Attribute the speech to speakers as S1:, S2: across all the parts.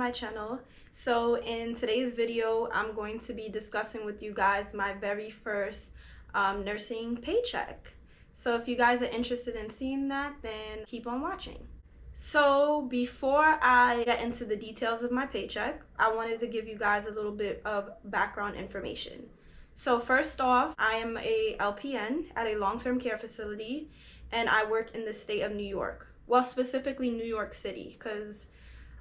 S1: my channel. So in today's video, I'm going to be discussing with you guys my very first nursing paycheck. So if you guys are interested in seeing that, then keep on watching. So before I get into the details of my paycheck, I wanted to give you guys a little bit of background information. So first off, I am a LPN at a long-term care facility, and I work in the state of New York. Well, specifically New York City, because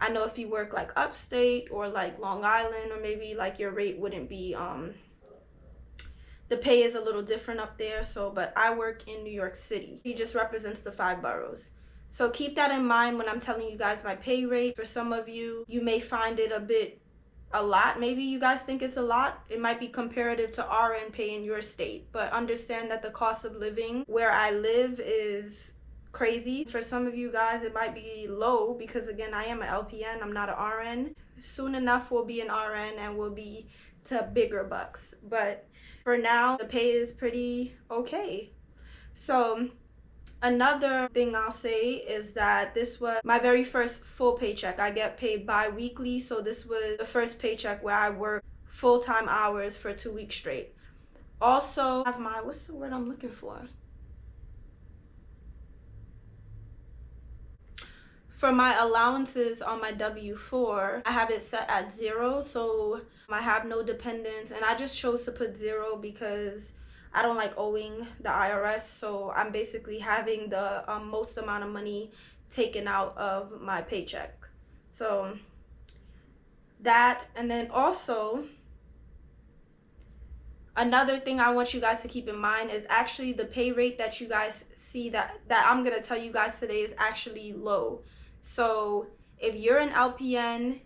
S1: I know if you work like upstate or like Long Island, or maybe like your rate wouldn't be, the pay is a little different up there. So, but I work in New York City. He just represents the 5 boroughs. So keep that in mind when I'm telling you guys my pay rate. For some of you, you may find it a lot. Maybe you guys think it's a lot. It might be comparative to RN pay in your state, but understand that the cost of living where I live is crazy. For some of you guys, it might be low because again, I am an LPN, I'm not an RN. Soon enough, we'll be an RN and we'll be to bigger bucks. But for now, the pay is pretty okay. So another thing I'll say is that this was my very first full paycheck. I get paid bi-weekly, so this was the first paycheck where I worked full-time hours for 2 weeks straight. Also, I have my, what's the word I'm looking for? For my allowances on my W-4, I have it set at 0, so I have no dependents, and I just chose to put 0 because I don't like owing the IRS, so I'm basically having the most amount of money taken out of my paycheck. So that, and then also another thing I want you guys to keep in mind is actually the pay rate that you guys see that I'm gonna tell you guys today is actually low. So if you're an LPN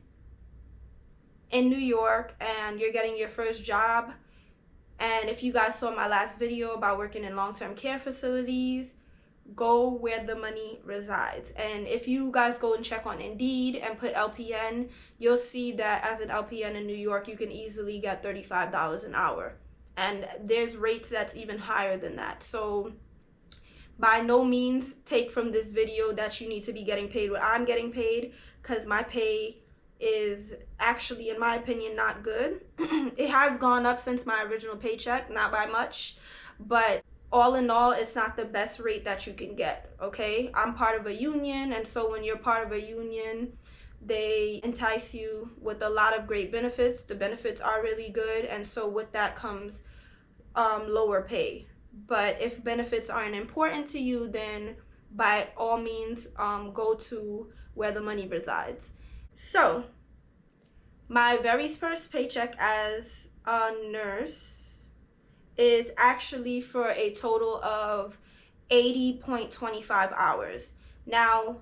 S1: in New York and you're getting your first job, and if you guys saw my last video about working in long-term care facilities, go where the money resides. And if you guys go and check on Indeed and put LPN, you'll see that as an LPN in New York, you can easily get $35 an hour. And there's rates that's even higher than that. So by no means take from this video that you need to be getting paid what I'm getting paid, because my pay is actually, in my opinion, not good. It has gone up since my original paycheck, not by much, but all in all, it's not the best rate that you can get, okay? I'm part of a union, and so when you're part of a union, they entice you with a lot of great benefits. The benefits are really good, and so with that comes lower pay. But if benefits aren't important to you, then by all means, go to where the money resides. So my very first paycheck as a nurse is actually for a total of 80.25 hours. Now,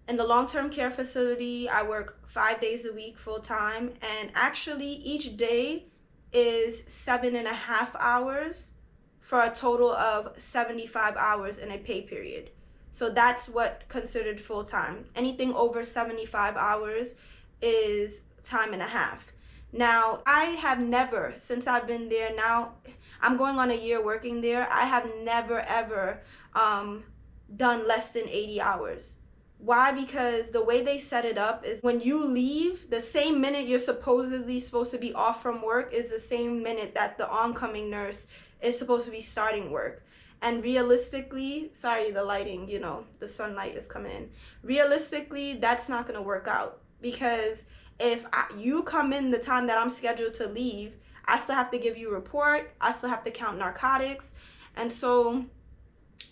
S1: in the long-term care facility, I work 5 days a week full time, and actually each day is 7.5 hours for a total of 75 hours in a pay period. So that's what considered full time. Anything over 75 hours is time and a half. Now, I have never, since I've been there, now I'm going on a year working there, I have never ever done less than 80 hours. Why? Because the way they set it up is when you leave, the same minute you're supposedly supposed to be off from work is the same minute that the oncoming nurse is supposed to be starting work. And realistically, sorry, the lighting, you know, the sunlight is coming in. Realistically, that's not going to work out, because if you come in the time that I'm scheduled to leave, I still have to give you a report. I still have to count narcotics. And so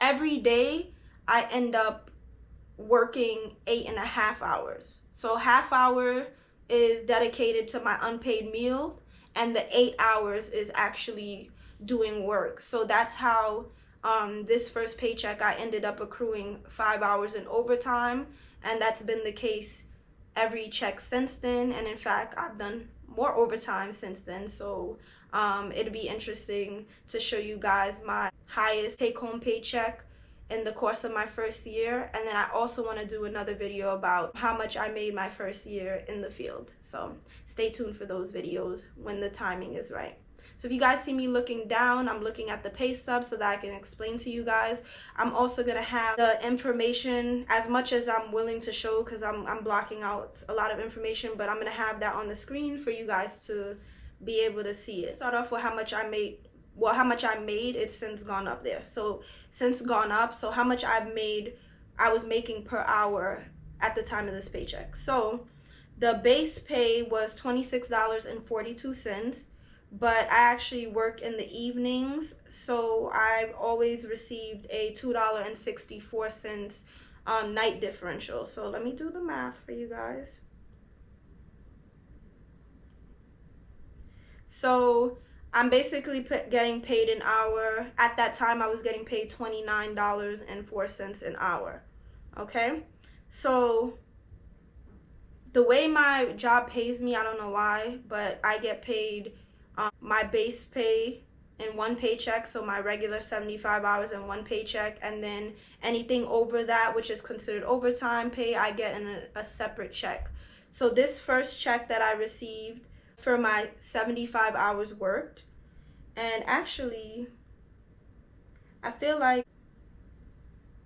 S1: every day I end up working 8.5 hours. So half hour is dedicated to my unpaid meal, and the 8 hours is actually doing work. So that's how this first paycheck I ended up accruing 5 hours in overtime, and that's been the case every check since then. And in fact, I've done more overtime since then. So it'll be interesting to show you guys my highest take-home paycheck in the course of my first year. And then I also want to do another video about how much I made my first year in the field. So stay tuned for those videos when the timing is right. So if you guys see me looking down, I'm looking at the pay stub so that I can explain to you guys. I'm also gonna have the information, as much as I'm willing to show, because I'm blocking out a lot of information, but I'm gonna have that on the screen for you guys to be able to see it. Start off with how much I made. Well, how much I made, it's since gone up there. So since gone up, so how much I've made, I was making per hour at the time of this paycheck. So the base pay was $26.42, but I actually work in the evenings, so I've always received a $2.64 night differential. So let me do the math for you guys. So I'm basically getting paid an hour. At that time, I was getting paid $29.04 an hour. Okay? So the way my job pays me, I don't know why, but I get paid my base pay in one paycheck, so my regular 75 hours in one paycheck, and then anything over that, which is considered overtime pay, I get in a separate check. So this first check that I received for my 75 hours worked, and actually I feel like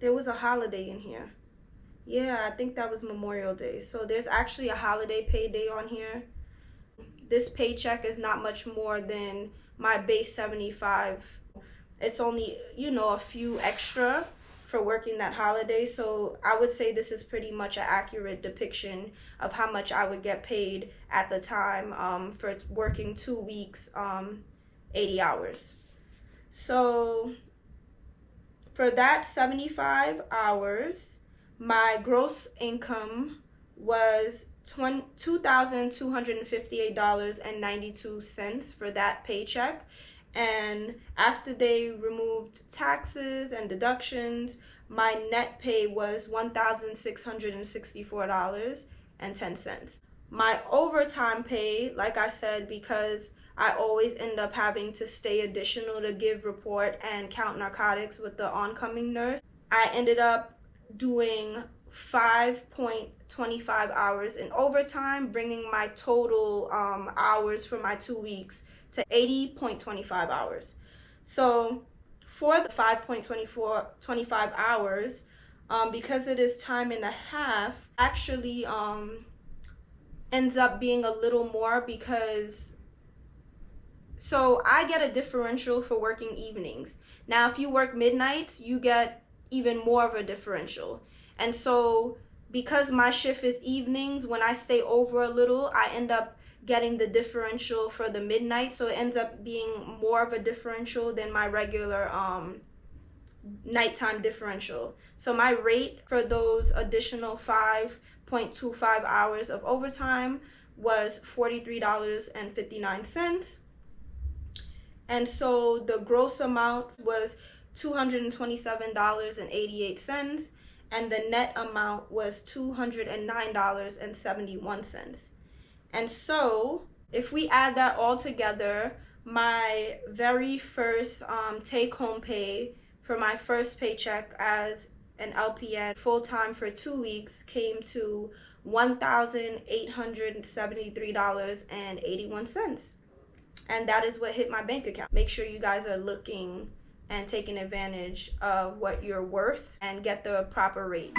S1: there was a holiday in here. Yeah, I think that was Memorial Day. So there's actually a holiday payday on here. This paycheck is not much more than my base 75. It's only, a few extra for working that holiday. So I would say this is pretty much an accurate depiction of how much I would get paid at the time for working 2 weeks, 80 hours. So for that 75 hours, my gross income was $2,258.92 for that paycheck. And after they removed taxes and deductions, my net pay was $1,664.10. My overtime pay, like I said, because I always end up having to stay additional to give report and count narcotics with the oncoming nurse, I ended up doing 5.25 hours in overtime, bringing my total hours for my 2 weeks to 80.25 hours. So for the 5.25 hours, because it is time and a half, actually ends up being a little more, because so I get a differential for working evenings. Now if you work midnights, you get even more of a differential. And so because my shift is evenings, when I stay over a little, I end up getting the differential for the midnight. So it ends up being more of a differential than my regular nighttime differential. So my rate for those additional 5.25 hours of overtime was $43.59. And so the gross amount was $227.88, and the net amount was $209.71. And so if we add that all together, my very first take-home pay for my first paycheck as an LPN full-time for 2 weeks came to $1,873.81. And that is what hit my bank account. Make sure you guys are looking and taking advantage of what you're worth and get the proper rate.